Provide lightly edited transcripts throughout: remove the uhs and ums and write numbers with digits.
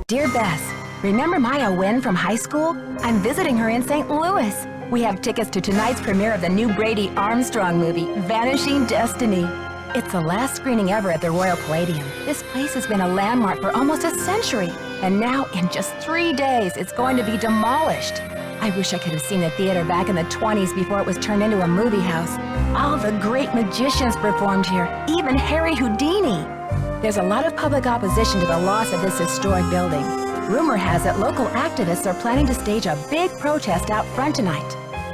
Dear Bess, remember Maya Wynn from high school? I'm visiting her in St. Louis. We have tickets to tonight's premiere of the new Brady Armstrong movie, Vanishing Destiny. It's the last screening ever at the Royal Palladium. This place has been a landmark for almost a century. And now, in just 3 days, it's going to be demolished. I wish I could have seen the theater back in the 20s before it was turned into a movie house. All the great magicians performed here, even Harry Houdini. There's a lot of public opposition to the loss of this historic building. Rumor has it local activists are planning to stage a big protest out front tonight.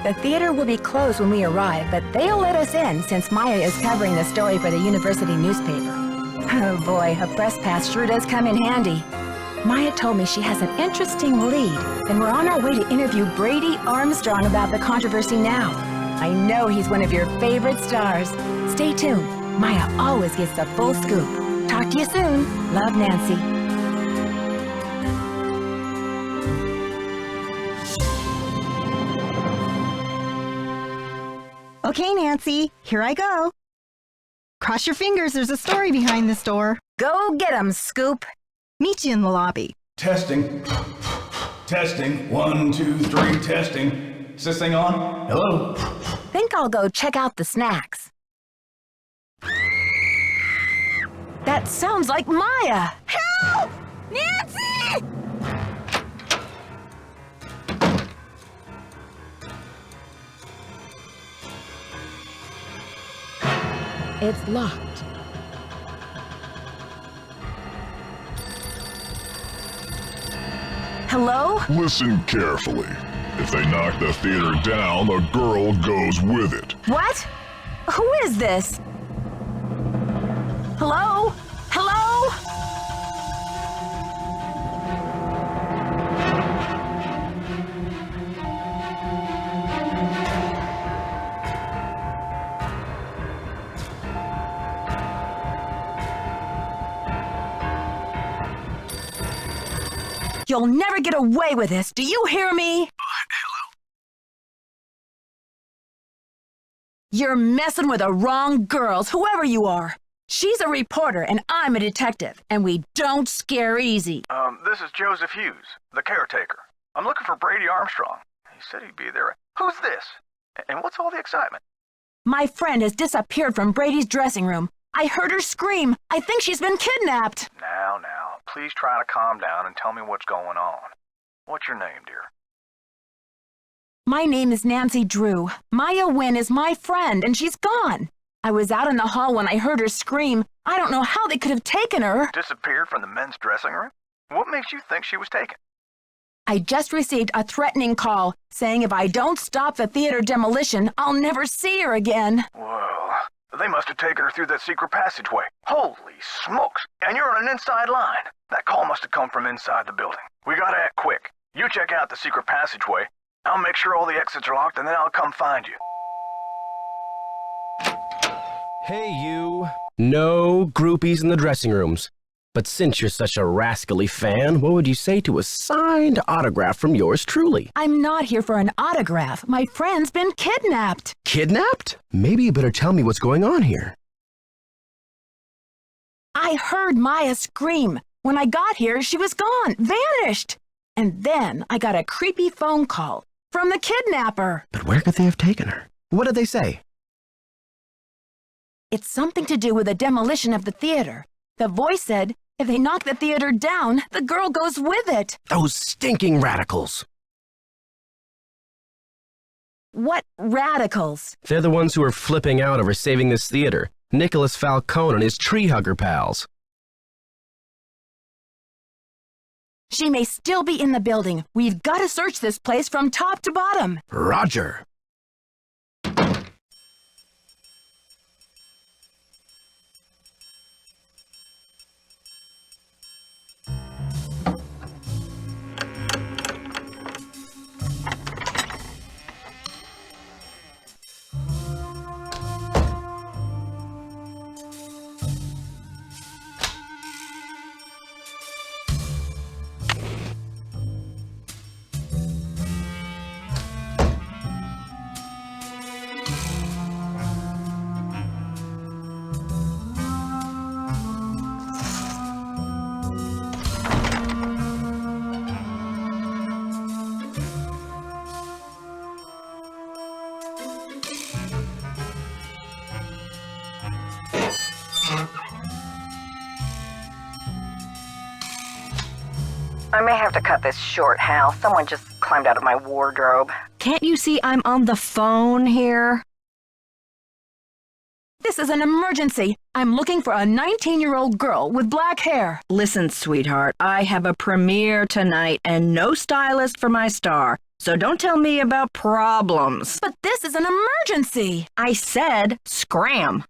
The theater will be closed when we arrive, but they'll let us in since Maya is covering the story for the university newspaper. Oh boy, a press pass sure does come in handy. Maya told me she has an interesting lead, and we're on our way to interview Brady Armstrong about the controversy now. I know he's one of your favorite stars. Stay tuned. Maya always gets the full scoop. Talk to you soon. Love, Nancy. Okay, Nancy, here I go. Cross your fingers, there's a story behind this door. Go get 'em, Scoop. Meet you in the lobby. Testing. Testing. 1, 2, 3, testing. Is this thing on? Hello? Think I'll go check out the snacks. That sounds like Maya. Help! Nancy! It's locked. Hello? Listen carefully. If they knock the theater down, the girl goes with it. What? Who is this? Hello? Hello? You'll never get away with this. Do you hear me? Hello? You're messing with the wrong girls, whoever you are. She's a reporter and I'm a detective, and we don't scare easy. This is Joseph Hughes, the caretaker. I'm looking for Brady Armstrong. He said he'd be there. Who's this? And what's all the excitement? My friend has disappeared from Brady's dressing room. I heard her scream. I think she's been kidnapped. Now, please try to calm down and tell me what's going on. What's your name, dear? My name is Nancy Drew. Maya Wynn is my friend, and she's gone. I was out in the hall when I heard her scream. I don't know how they could have taken her. Disappeared from the men's dressing room? What makes you think she was taken? I just received a threatening call saying if I don't stop the theater demolition, I'll never see her again. Well, they must have taken her through that secret passageway. Holy smokes! And you're on an inside line. That call must have come from inside the building. We gotta act quick. You check out the secret passageway. I'll make sure all the exits are locked and then I'll come find you. Hey, you. No groupies in the dressing rooms. But since you're such a rascally fan, what would you say to a signed autograph from yours truly? I'm not here for an autograph. My friend's been kidnapped. Kidnapped? Maybe you better tell me what's going on here. I heard Maya scream. When I got here, she was gone, vanished. And then I got a creepy phone call from the kidnapper. But where could they have taken her? What did they say? It's something to do with the demolition of the theater. The voice said, if they knock the theater down, the girl goes with it. Those stinking radicals. What radicals? They're the ones who are flipping out over saving this theater. Nicholas Falcone and his tree hugger pals. She may still be in the building. We've got to search this place from top to bottom. Roger. I may have to cut this short, Hal. Someone just climbed out of my wardrobe. Can't you see I'm on the phone here? This is an emergency. I'm looking for a 19-year-old girl with black hair. Listen, sweetheart, I have a premiere tonight and no stylist for my star. So don't tell me about problems. But this is an emergency. I said scram.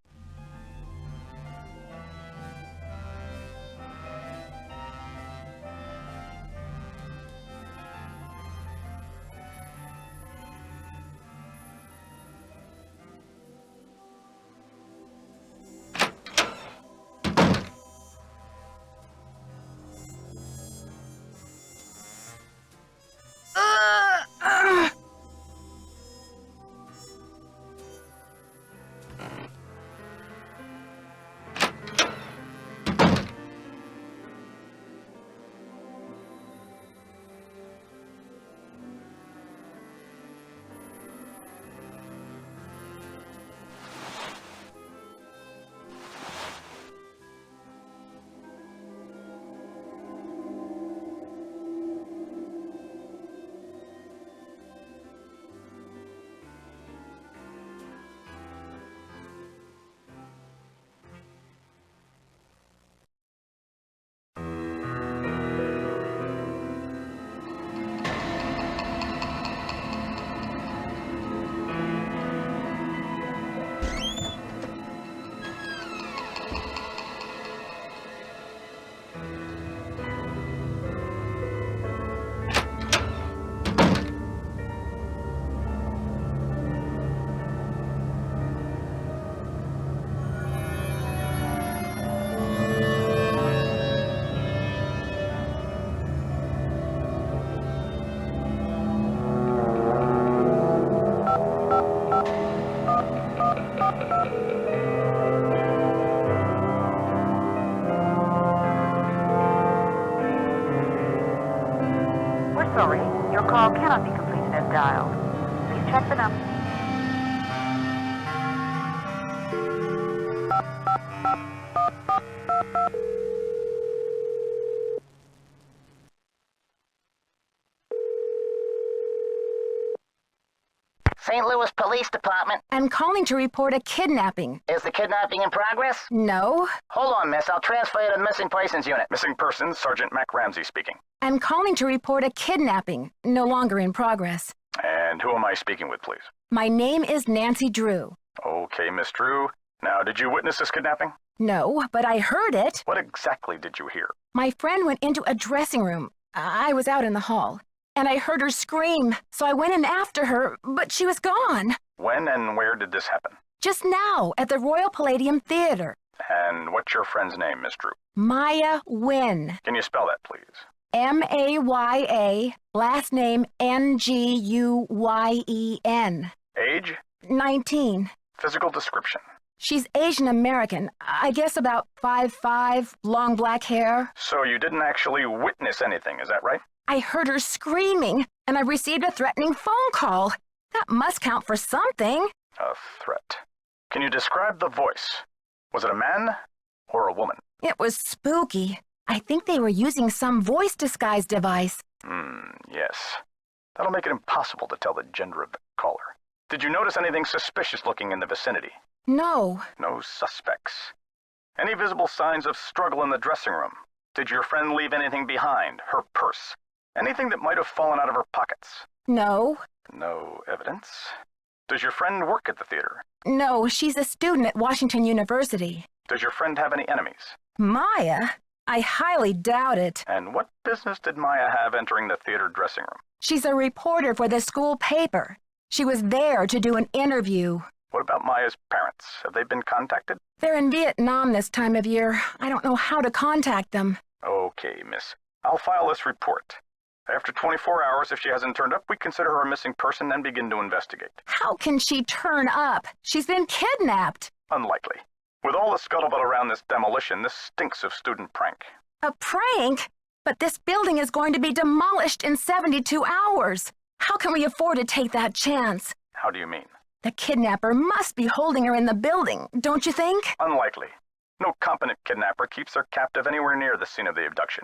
Sorry, your call cannot be completed as dialed. Please check the number. St. Louis Police Department. I'm calling to report a kidnapping. Is the kidnapping in progress? No. Hold on, miss. I'll transfer you to the Missing Persons Unit. Missing persons, Sergeant Mac Ramsey speaking. I'm calling to report a kidnapping. No longer in progress. And who am I speaking with, please? My name is Nancy Drew. Okay, Miss Drew. Now, did you witness this kidnapping? No, but I heard it. What exactly did you hear? My friend went into a dressing room. I was out in the hall. And I heard her scream, so I went in after her, but she was gone. When and where did this happen? Just now, at the Royal Palladium Theater. And what's your friend's name, Miss Drew? Maya Nguyen. Can you spell that, please? M-A-Y-A, last name N-G-U-Y-E-N. Age? 19. Physical description? She's Asian American. I guess about 5'5", long black hair. So you didn't actually witness anything, is that right? I heard her screaming, and I received a threatening phone call. That must count for something. A threat. Can you describe the voice? Was it a man or a woman? It was spooky. I think they were using some voice disguise device. Yes. That'll make it impossible to tell the gender of the caller. Did you notice anything suspicious looking in the vicinity? No. No suspects. Any visible signs of struggle in the dressing room? Did your friend leave anything behind? Her purse? Anything that might have fallen out of her pockets? No. No evidence. Does your friend work at the theater? No, she's a student at Washington University. Does your friend have any enemies? Maya? I highly doubt it. And what business did Maya have entering the theater dressing room? She's a reporter for the school paper. She was there to do an interview. What about Maya's parents? Have they been contacted? They're in Vietnam this time of year. I don't know how to contact them. Okay, miss. I'll file this report. After 24 hours, if she hasn't turned up, we consider her a missing person and begin to investigate. How can she turn up? She's been kidnapped. Unlikely. With all the scuttlebutt around this demolition, this stinks of student prank. A prank? But this building is going to be demolished in 72 hours. How can we afford to take that chance? How do you mean? The kidnapper must be holding her in the building, don't you think? Unlikely. No competent kidnapper keeps their captive anywhere near the scene of the abduction.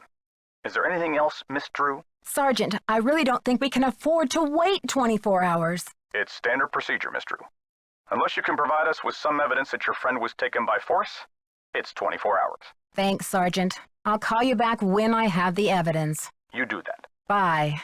Is there anything else, Miss Drew? Sergeant, I really don't think we can afford to wait 24 hours. It's standard procedure, Miss Drew. Unless you can provide us with some evidence that your friend was taken by force, it's 24 hours. Thanks, Sergeant. I'll call you back when I have the evidence. You do that. Bye.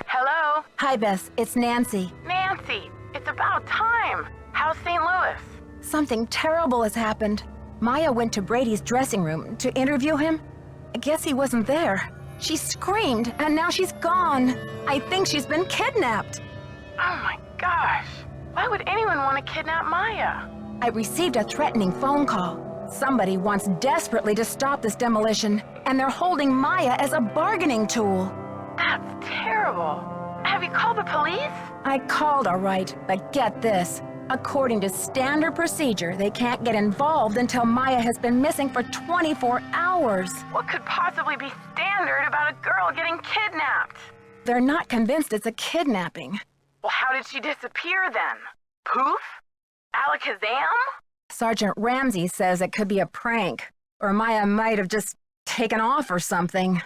Hello? Hi, Bess. It's Nancy. Nancy, it's about time. How's St. Louis? Something terrible has happened. Maya went to Brady's dressing room to interview him. I guess he wasn't there. She screamed, and now she's gone. I think she's been kidnapped. Oh my gosh. Why would anyone want to kidnap Maya? I received a threatening phone call. Somebody wants desperately to stop this demolition, and they're holding Maya as a bargaining tool. That's terrible. Have you called the police? I called all right, but get this. According to standard procedure, they can't get involved until Maya has been missing for 24 hours. What could possibly be standard about a girl getting kidnapped? They're not convinced it's a kidnapping. Well, how did she disappear then? Poof? Alakazam? Sergeant Ramsey says it could be a prank, or Maya might have just taken off or something.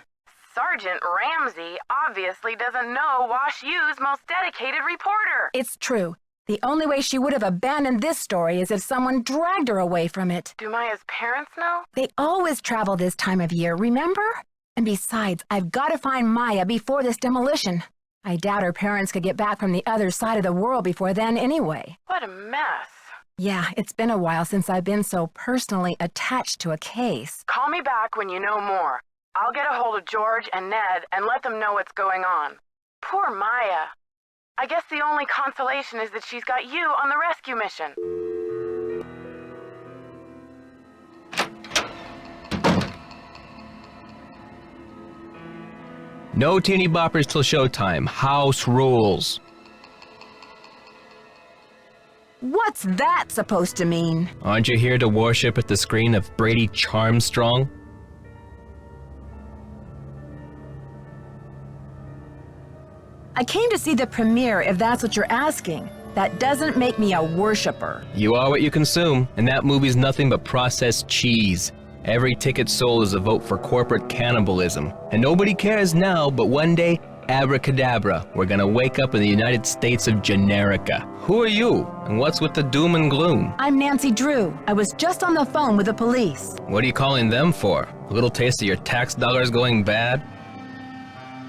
Sergeant Ramsey obviously doesn't know Wash U's most dedicated reporter. It's true. The only way she would have abandoned this story is if someone dragged her away from it. Do Maya's parents know? They always travel this time of year, remember? And besides, I've got to find Maya before this demolition. I doubt her parents could get back from the other side of the world before then anyway. What a mess. Yeah, it's been a while since I've been so personally attached to a case. Call me back when you know more. I'll get a hold of George and Ned and let them know what's going on. Poor Maya. I guess the only consolation is that she's got you on the rescue mission. No teeny boppers till showtime. House rules. What's that supposed to mean? Aren't you here to worship at the screen of Brady Charmstrong? I came to see the premiere, if that's what you're asking. That doesn't make me a worshiper. You are what you consume, and that movie's nothing but processed cheese. Every ticket sold is a vote for corporate cannibalism. And nobody cares now, but one day, abracadabra, we're gonna wake up in the United States of Generica. Who are you, and what's with the doom and gloom? I'm Nancy Drew. I was just on the phone with the police. What are you calling them for? A little taste of your tax dollars going bad?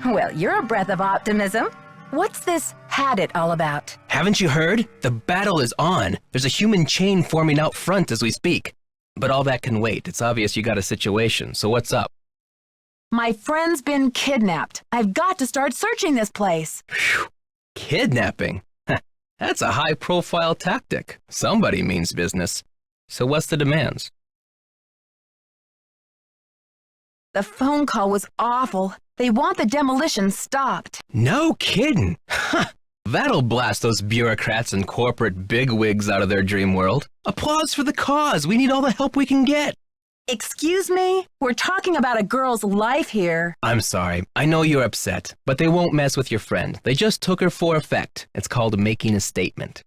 Well, you're a breath of optimism. What's this had it all about? Haven't you heard? The battle is on. There's a human chain forming out front as we speak. But all that can wait. It's obvious you got a situation, so what's up? My friend's been kidnapped. I've got to start searching this place. Phew. Kidnapping? That's a high-profile tactic. Somebody means business. So what's the demands? The phone call was awful. They want the demolition stopped. No kidding. That'll blast those bureaucrats and corporate bigwigs out of their dream world. Applause for the cause. We need all the help we can get. Excuse me? We're talking about a girl's life here. I'm sorry. I know you're upset, but they won't mess with your friend. They just took her for effect. It's called making a statement.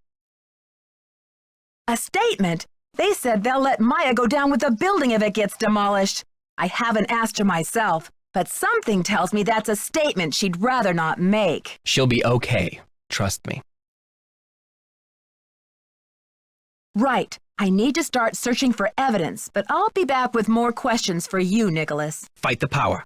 A statement? They said they'll let Maya go down with the building if it gets demolished. I haven't asked her myself, but something tells me that's a statement she'd rather not make. She'll be okay. Trust me. Right. I need to start searching for evidence, but I'll be back with more questions for you, Nicholas. Fight the power.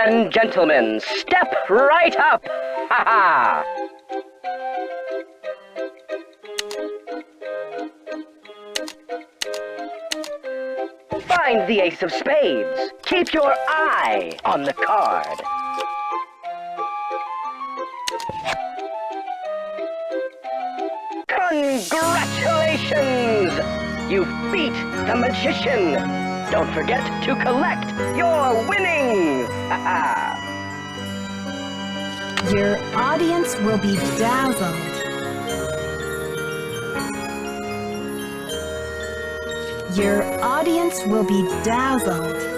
and gentlemen, step right up! Ha ha! Find the ace of spades. Keep your eye on the card. Congratulations! You beat the magician! Don't forget to collect your winnings! Ha ha! Your audience will be dazzled. Your audience will be dazzled.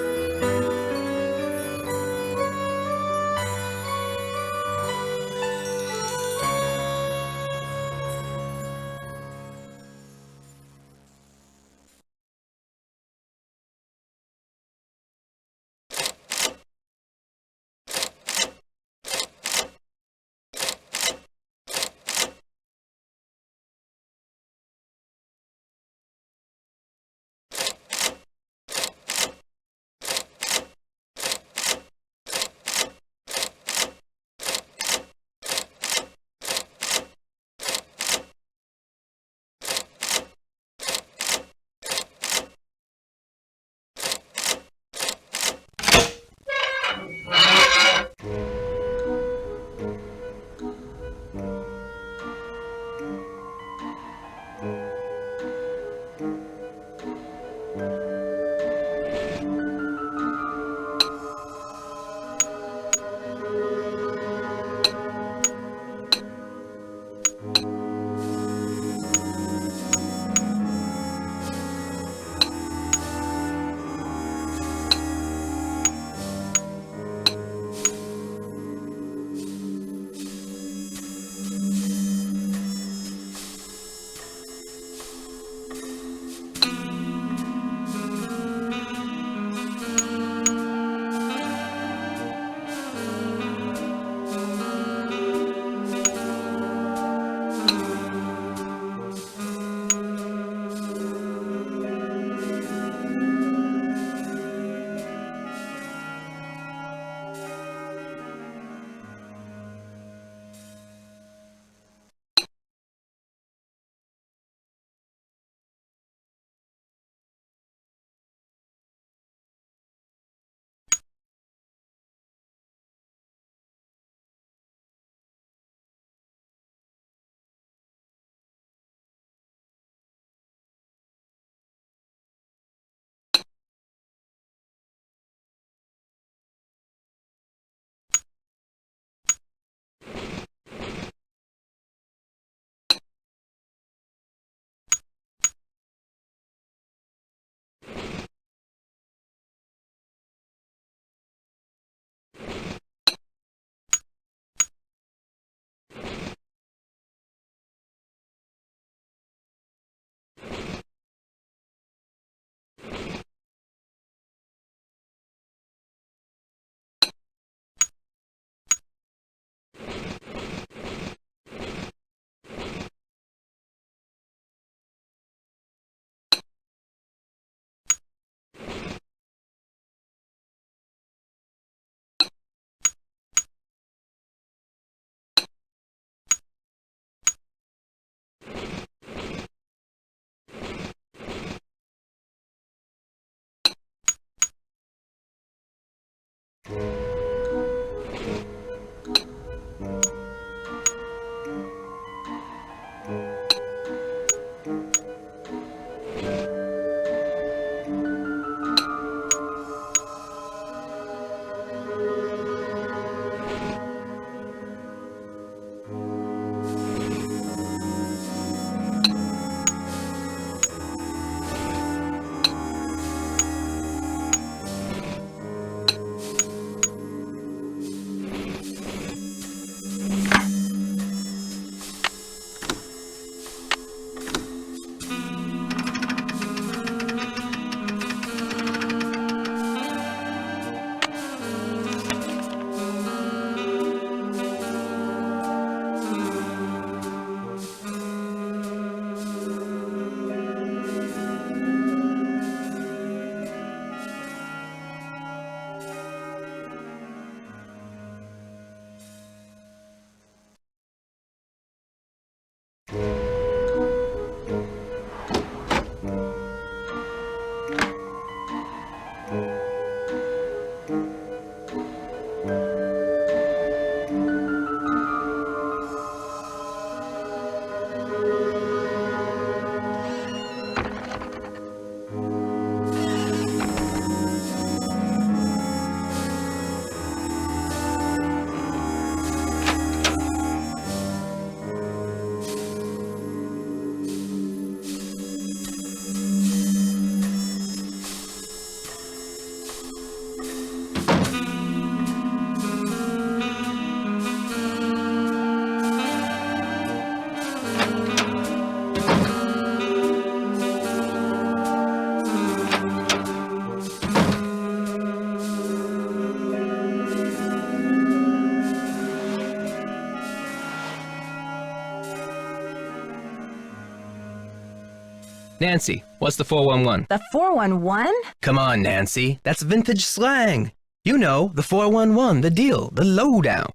Nancy, what's the 411? The 411? Come on, Nancy. That's vintage slang. You know, the 411, the deal, the lowdown.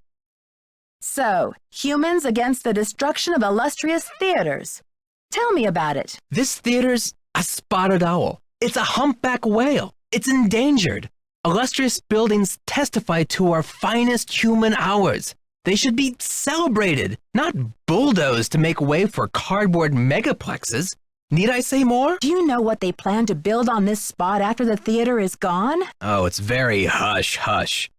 So, humans against the destruction of illustrious theaters. Tell me about it. This theater's a spotted owl. It's a humpback whale. It's endangered. Illustrious buildings testify to our finest human hours. They should be celebrated, not bulldozed to make way for cardboard megaplexes. Need I say more? Do you know what they plan to build on this spot after the theater is gone? Oh, it's very hush-hush.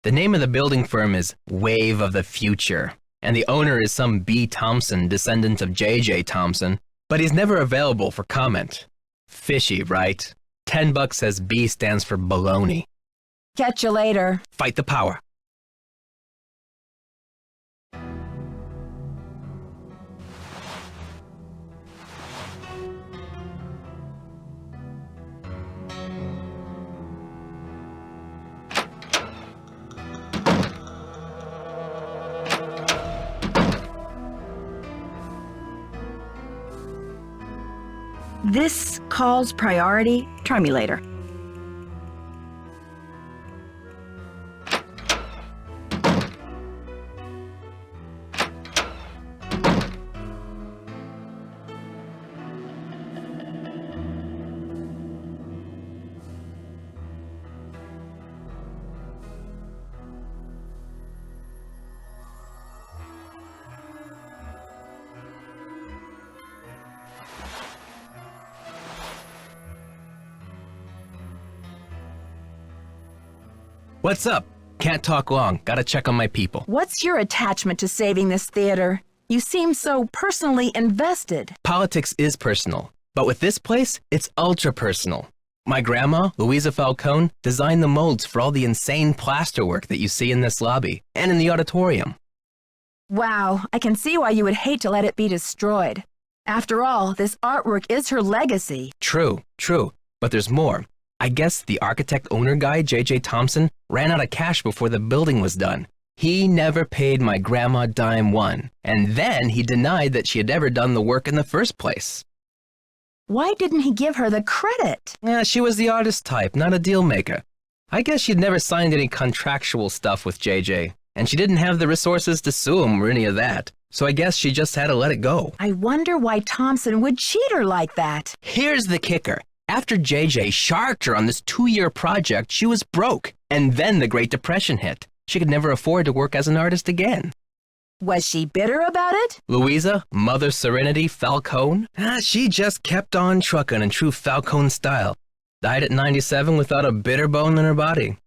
The name of the building firm is Wave of the Future, and the owner is some B. Thompson, descendant of J.J. Thompson, but he's never available for comment. Fishy, right? $10 says B stands for baloney. Catch you later. Fight the power. This calls priority. Try me later. What's up? Can't talk long. Gotta check on my people. What's your attachment to saving this theater? You seem so personally invested. Politics is personal, but with this place, it's ultra personal. My grandma, Louisa Falcone, designed the molds for all the insane plasterwork that you see in this lobby and in the auditorium. Wow, I can see why you would hate to let it be destroyed. After all, this artwork is her legacy. True, but there's more. I guess the architect-owner guy, J.J. Thompson, ran out of cash before the building was done. He never paid my grandma dime one, and then he denied that she had ever done the work in the first place. Why didn't he give her the credit? Yeah, she was the artist type, not a deal maker. I guess she'd never signed any contractual stuff with J.J., and she didn't have the resources to sue him or any of that, so I guess she just had to let it go. I wonder why Thompson would cheat her like that. Here's the kicker. After JJ sharked her on this 2-year project, she was broke. And then the Great Depression hit. She could never afford to work as an artist again. Was she bitter about it? Louisa, Mother Serenity Falcone? She just kept on trucking in true Falcone style. Died at 97 without a bitter bone in her body.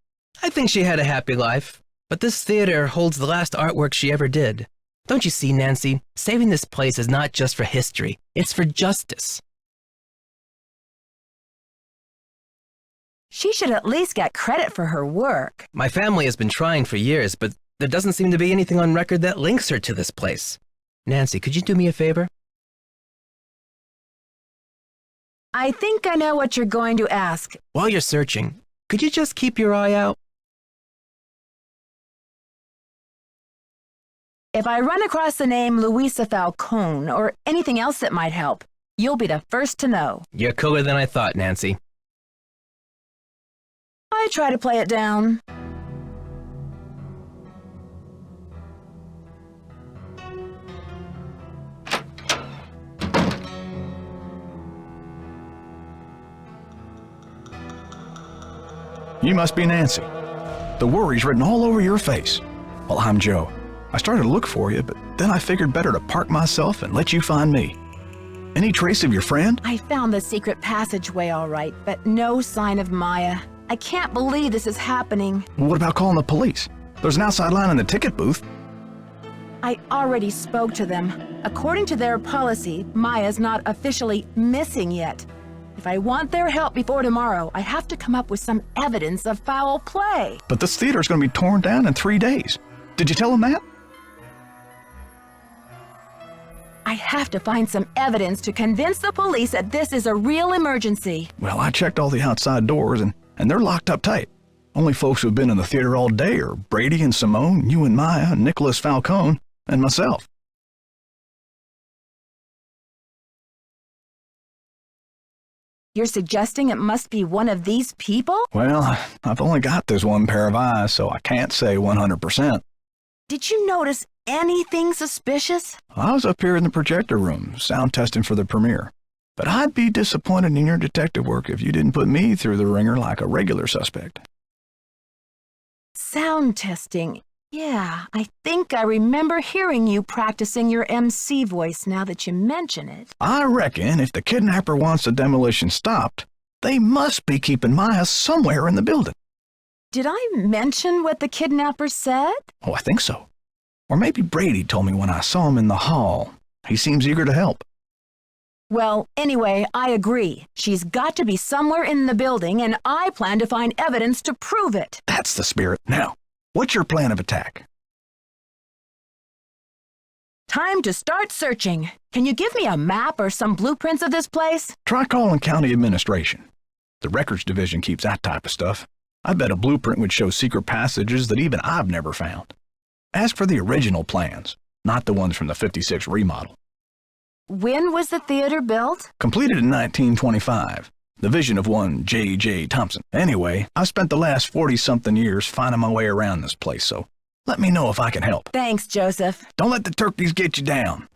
I think she had a happy life. But this theater holds the last artwork she ever did. Don't you see, Nancy? Saving this place is not just for history. It's for justice. She should at least get credit for her work. My family has been trying for years, but there doesn't seem to be anything on record that links her to this place. Nancy, could you do me a favor? I think I know what you're going to ask. While you're searching, could you just keep your eye out? If I run across the name Louisa Falcone or anything else that might help, you'll be the first to know. You're cooler than I thought, Nancy. I try to play it down. You must be Nancy. The worry's written all over your face. Well, I'm Joe. I started to look for you, but then I figured better to park myself and let you find me. Any trace of your friend? I found the secret passageway all right, but no sign of Maya. I can't believe this is happening. What about calling the police? There's an outside line in the ticket booth. I already spoke to them. According to their policy, Maya's not officially missing yet. If I want their help before tomorrow, I have to come up with some evidence of foul play. But this theater's going to be torn down in 3 days. Did you tell them that? I have to find some evidence to convince the police that this is a real emergency. Well, I checked all the outside doors, and they're locked up tight. Only folks who've been in the theater all day are Brady and Simone, you and Maya, Nicholas Falcone, and myself. You're suggesting it must be one of these people? Well, I've only got this one pair of eyes, so I can't say 100%. Did you notice anything suspicious? I was up here in the projector room, sound testing for the premiere. But I'd be disappointed in your detective work if you didn't put me through the ringer like a regular suspect. Sound testing. Yeah, I think I remember hearing you practicing your MC voice now that you mention it. I reckon if the kidnapper wants the demolition stopped, they must be keeping Maya somewhere in the building. Did I mention what the kidnapper said? Oh, I think so. Or maybe Brady told me when I saw him in the hall. He seems eager to help. Well, anyway, I agree. She's got to be somewhere in the building, and I plan to find evidence to prove it. That's the spirit. Now, what's your plan of attack? Time to start searching. Can you give me a map or some blueprints of this place? Try calling county administration. The records division keeps that type of stuff. I bet a blueprint would show secret passages that even I've never found. Ask for the original plans, not the ones from the 56 remodel. When was the theater built? Completed in 1925. The vision of one J.J. Thompson. Anyway, I've spent the last 40-something years finding my way around this place, so let me know if I can help. Thanks, Joseph. Don't let the turkeys get you down.